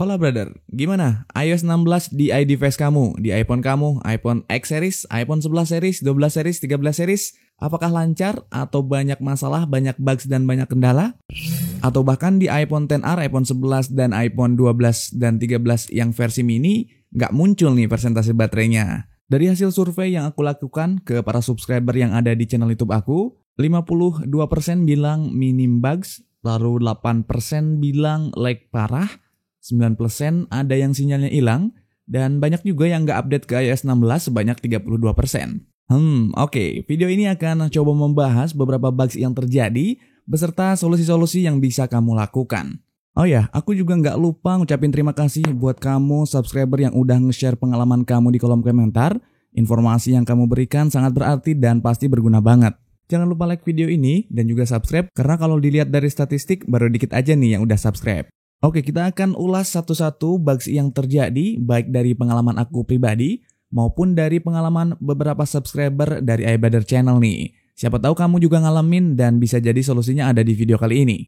Hola brother, gimana? iOS 16 di iDevice kamu, di iPhone kamu, iPhone X series, iPhone 11 series, 12 series, 13 series, apakah lancar atau banyak masalah, banyak bugs dan banyak kendala? Atau bahkan di iPhone XR, iPhone 11 dan iPhone 12 dan 13 yang versi mini, nggak muncul nih persentase baterainya. Dari hasil survei yang aku lakukan ke para subscriber yang ada di channel YouTube aku, 52% bilang minim bugs, lalu 8% bilang lag parah, 9% ada yang sinyalnya hilang, dan banyak juga yang nggak update ke iOS 16 sebanyak 32%. Oke. Video ini akan coba membahas beberapa bugs yang terjadi, beserta solusi-solusi yang bisa kamu lakukan. Oh ya, aku juga nggak lupa ngucapin terima kasih buat kamu subscriber yang udah nge-share pengalaman kamu di kolom komentar. Informasi yang kamu berikan sangat berarti dan pasti berguna banget. Jangan lupa like video ini dan juga subscribe, karena kalau dilihat dari statistik baru dikit aja nih yang udah subscribe. Oke, kita akan ulas satu-satu bugs yang terjadi, baik dari pengalaman aku pribadi, maupun dari pengalaman beberapa subscriber dari iBrother Channel nih. Siapa tahu kamu juga ngalamin dan bisa jadi solusinya ada di video kali ini.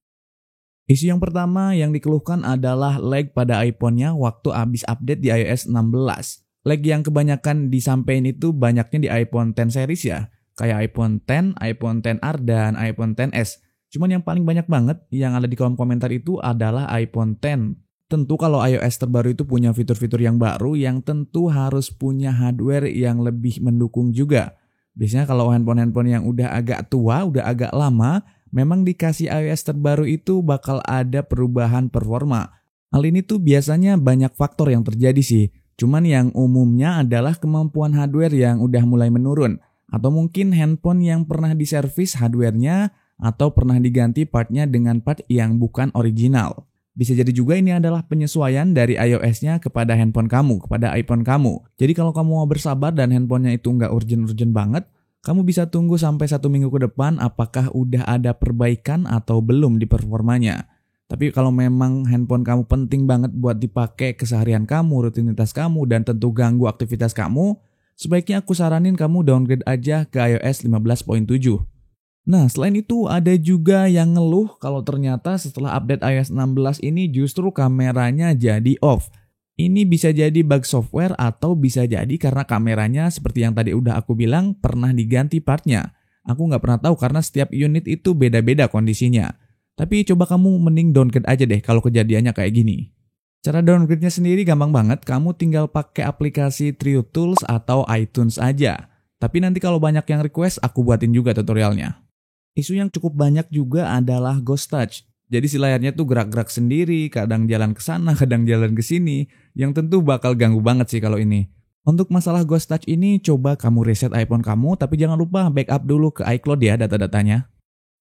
Isu yang pertama yang dikeluhkan adalah lag pada iPhone-nya waktu habis update di iOS 16. Lag yang kebanyakan disampaikan itu banyaknya di iPhone X series ya, kayak iPhone X, iPhone XR, dan iPhone XS. Cuman yang paling banyak banget yang ada di kolom komentar itu adalah iPhone X. Tentu kalau iOS terbaru itu punya fitur-fitur yang baru yang tentu harus punya hardware yang lebih mendukung juga. Biasanya kalau handphone-handphone yang udah agak tua, udah agak lama, memang dikasih iOS terbaru itu bakal ada perubahan performa. Hal ini tuh biasanya banyak faktor yang terjadi sih. Cuman yang umumnya adalah kemampuan hardware yang udah mulai menurun. Atau mungkin handphone yang pernah diservis hardware-nya atau pernah diganti partnya dengan part yang bukan original. Bisa jadi juga ini adalah penyesuaian dari iOS-nya kepada handphone kamu, kepada iPhone kamu. Jadi kalau kamu mau bersabar dan handphonenya itu nggak urgent-urgent banget, kamu bisa tunggu sampai 1 minggu ke depan apakah udah ada perbaikan atau belum di performanya. Tapi kalau memang handphone kamu penting banget buat dipakai keseharian kamu, rutinitas kamu, dan tentu ganggu aktivitas kamu, sebaiknya aku saranin kamu downgrade aja ke iOS 15.7. Nah, selain itu ada juga yang ngeluh kalau ternyata setelah update iOS 16 ini justru kameranya jadi off. Ini bisa jadi bug software atau bisa jadi karena kameranya seperti yang tadi udah aku bilang pernah diganti partnya. Aku nggak pernah tahu karena setiap unit itu beda-beda kondisinya. Tapi coba kamu mending downgrade aja deh kalau kejadiannya kayak gini. Cara downgrade-nya sendiri gampang banget, kamu tinggal pakai aplikasi Trio Tools atau iTunes aja. Tapi nanti kalau banyak yang request, aku buatin juga tutorialnya. Isu yang cukup banyak juga adalah Ghost Touch. Jadi si layarnya tuh gerak-gerak sendiri, kadang jalan ke sana, kadang jalan ke sini, yang tentu bakal ganggu banget sih kalau ini. Untuk masalah Ghost Touch ini, coba kamu reset iPhone kamu, tapi jangan lupa backup dulu ke iCloud ya data-datanya.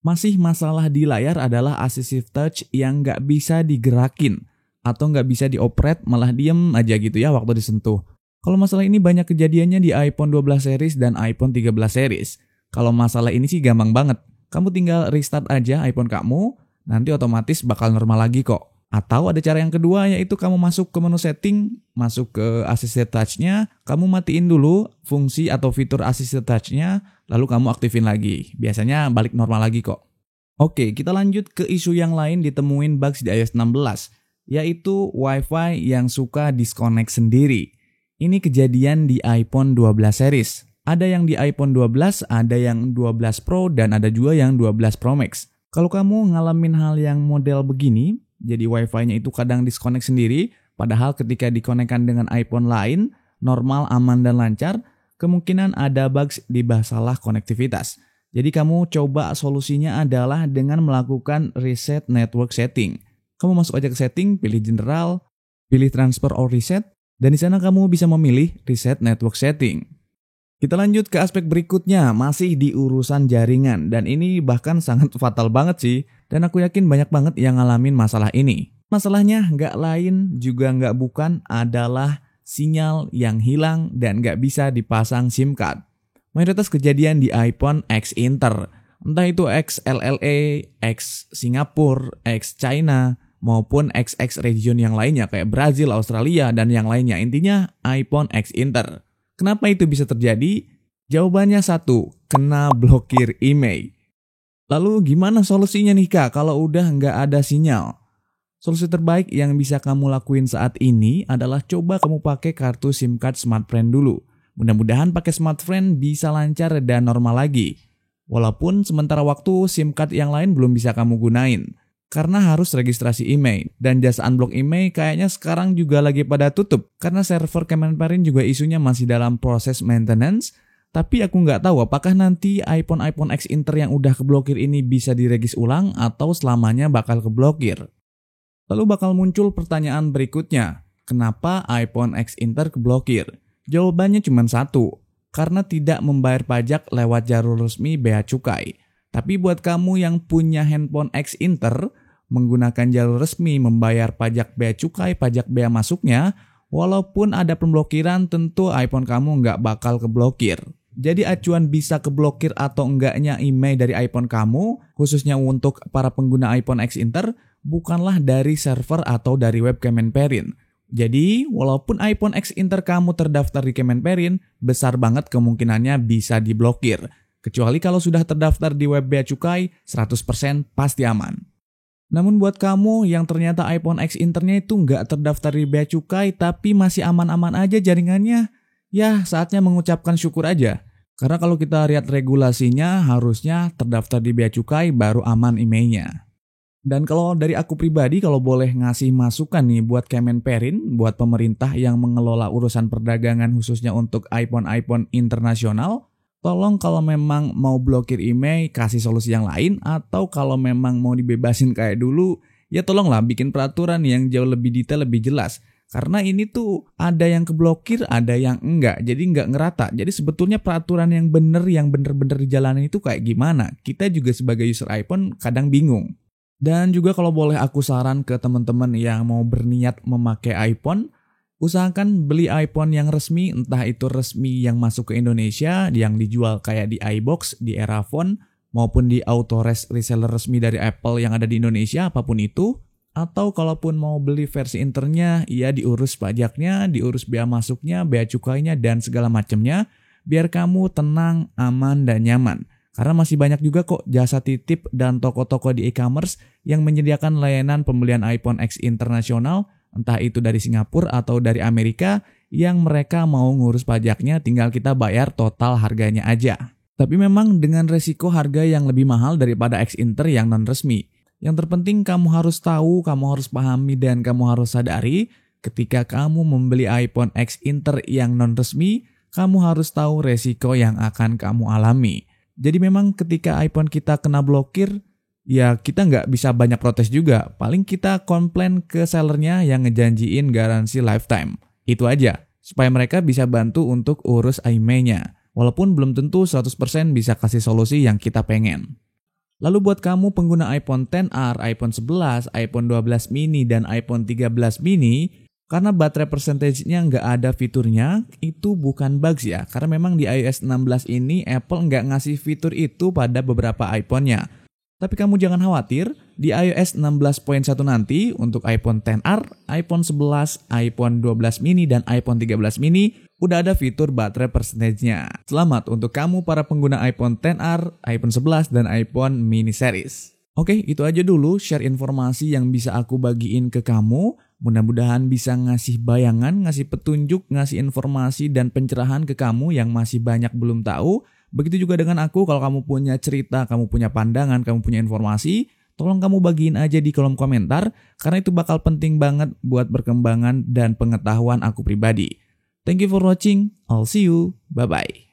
Masih masalah di layar adalah Assistive Touch yang nggak bisa digerakin, atau nggak bisa dioperate, malah diem aja gitu ya waktu disentuh. Kalau masalah ini banyak kejadiannya di iPhone 12 series dan iPhone 13 series. Kalau masalah ini sih gampang banget. Kamu tinggal restart aja iPhone kamu, nanti otomatis bakal normal lagi kok. Atau ada cara yang kedua, yaitu kamu masuk ke menu setting, masuk ke Assistive Touch-nya, kamu matiin dulu fungsi atau fitur Assistive Touch-nya, lalu kamu aktifin lagi. Biasanya balik normal lagi kok. Oke, kita lanjut ke isu yang lain ditemuin bugs di iOS 16, yaitu Wi-Fi yang suka disconnect sendiri. Ini kejadian di iPhone 12 series. Ada yang di iPhone 12, ada yang 12 Pro, dan ada juga yang 12 Pro Max. Kalau kamu ngalamin hal yang model begini, jadi Wi-Fi-nya itu kadang disconnect sendiri, padahal ketika dikonekkan dengan iPhone lain, normal, aman, dan lancar, kemungkinan ada bugs di masalah konektivitas. Jadi kamu coba solusinya adalah dengan melakukan reset network setting. Kamu masuk aja ke setting, pilih general, pilih transfer or reset, dan di sana kamu bisa memilih reset network setting. Kita lanjut ke aspek berikutnya, masih di urusan jaringan, dan ini bahkan sangat fatal banget sih, dan aku yakin banyak banget yang ngalamin masalah ini. Masalahnya nggak lain juga nggak bukan adalah sinyal yang hilang dan nggak bisa dipasang SIM card. Mayoritas kejadian di iPhone X Inter, entah itu X LLA, X Singapura, X China, maupun XX region yang lainnya kayak Brazil, Australia, dan yang lainnya. Intinya iPhone X Inter. Kenapa itu bisa terjadi? Jawabannya satu, kena blokir email. Lalu gimana solusinya nih Kak kalau udah nggak ada sinyal? Solusi terbaik yang bisa kamu lakuin saat ini adalah coba kamu pakai kartu SIM card Smartfren dulu. Mudah-mudahan pakai Smartfren bisa lancar dan normal lagi. Walaupun sementara waktu SIM card yang lain belum bisa kamu gunain. Karena harus registrasi email. Dan jasa unblock email kayaknya sekarang juga lagi pada tutup. Karena server Kemenperin juga isunya masih dalam proses maintenance. Tapi aku nggak tahu apakah nanti iPhone X Inter yang udah keblokir ini bisa diregis ulang atau selamanya bakal keblokir. Lalu bakal muncul pertanyaan berikutnya, kenapa iPhone X Inter keblokir? Jawabannya cuma satu, karena tidak membayar pajak lewat jalur resmi Bea Cukai. Tapi buat kamu yang punya handphone X Inter, menggunakan jalur resmi membayar pajak Bea Cukai, pajak bea masuknya, walaupun ada pemblokiran tentu iPhone kamu nggak bakal keblokir. Jadi acuan bisa keblokir atau enggaknya email dari iPhone kamu, khususnya untuk para pengguna iPhone X Inter, bukanlah dari server atau dari web Kemenperin. Jadi, walaupun iPhone X Inter kamu terdaftar di Kemenperin, besar banget kemungkinannya bisa diblokir. Kecuali kalau sudah terdaftar di web Bea Cukai, 100% pasti aman. Namun buat kamu yang ternyata iPhone X Internya itu nggak terdaftar di Bea Cukai tapi masih aman-aman aja jaringannya, ya saatnya mengucapkan syukur aja. Karena kalau kita lihat regulasinya harusnya terdaftar di Bea Cukai baru aman emailnya. Dan kalau dari aku pribadi, kalau boleh ngasih masukan nih buat Kemenperin, buat pemerintah yang mengelola urusan perdagangan khususnya untuk iPhone internasional, tolong kalau memang mau blokir email, kasih solusi yang lain, atau kalau memang mau dibebasin kayak dulu, ya tolonglah bikin peraturan yang jauh lebih detail, lebih jelas. Karena ini tuh ada yang keblokir, ada yang enggak, jadi enggak ngerata. Jadi sebetulnya peraturan yang bener-bener dijalanin itu kayak gimana? Kita juga sebagai user iPhone kadang bingung. Dan juga kalau boleh aku saran ke teman-teman yang mau berniat memakai iPhone, usahakan beli iPhone yang resmi, entah itu resmi yang masuk ke Indonesia, yang dijual kayak di iBox, di Erafone, maupun di Autores reseller resmi dari Apple yang ada di Indonesia, apapun itu. Atau kalaupun mau beli versi internya, ya diurus pajaknya, diurus bea masuknya, bea cukainya, dan segala macamnya, biar kamu tenang, aman, dan nyaman. Karena masih banyak juga kok jasa titip dan toko-toko di e-commerce yang menyediakan layanan pembelian iPhone X internasional, entah itu dari Singapura atau dari Amerika, yang mereka mau ngurus pajaknya tinggal kita bayar total harganya aja. Tapi memang dengan resiko harga yang lebih mahal daripada X Inter yang non-resmi. Yang terpenting kamu harus tahu, kamu harus pahami, dan kamu harus sadari ketika kamu membeli iPhone X Inter yang non-resmi, kamu harus tahu resiko yang akan kamu alami. Jadi memang ketika iPhone kita kena blokir, ya kita nggak bisa banyak protes juga. Paling kita komplain ke sellernya yang ngejanjiin garansi lifetime. Itu aja, supaya mereka bisa bantu untuk urus emailnya. Walaupun belum tentu 100% bisa kasih solusi yang kita pengen. Lalu buat kamu pengguna iPhone XR, iPhone 11, iPhone 12 mini, dan iPhone 13 mini, karena baterai percentage-nya nggak ada fiturnya, itu bukan bugs ya. Karena memang di iOS 16 ini Apple nggak ngasih fitur itu pada beberapa iPhone-nya. Tapi kamu jangan khawatir, di iOS 16.1 nanti untuk iPhone XR, iPhone 11, iPhone 12 mini, dan iPhone 13 mini udah ada fitur baterai percentage-nya. Selamat untuk kamu para pengguna iPhone XR, iPhone 11, dan iPhone mini series. Oke, itu aja dulu share informasi yang bisa aku bagiin ke kamu. Mudah-mudahan bisa ngasih bayangan, ngasih petunjuk, ngasih informasi dan pencerahan ke kamu yang masih banyak belum tahu. Begitu juga dengan aku, kalau kamu punya cerita, kamu punya pandangan, kamu punya informasi, tolong kamu bagiin aja di kolom komentar, karena itu bakal penting banget buat perkembangan dan pengetahuan aku pribadi. Thank you for watching, I'll see you, bye-bye.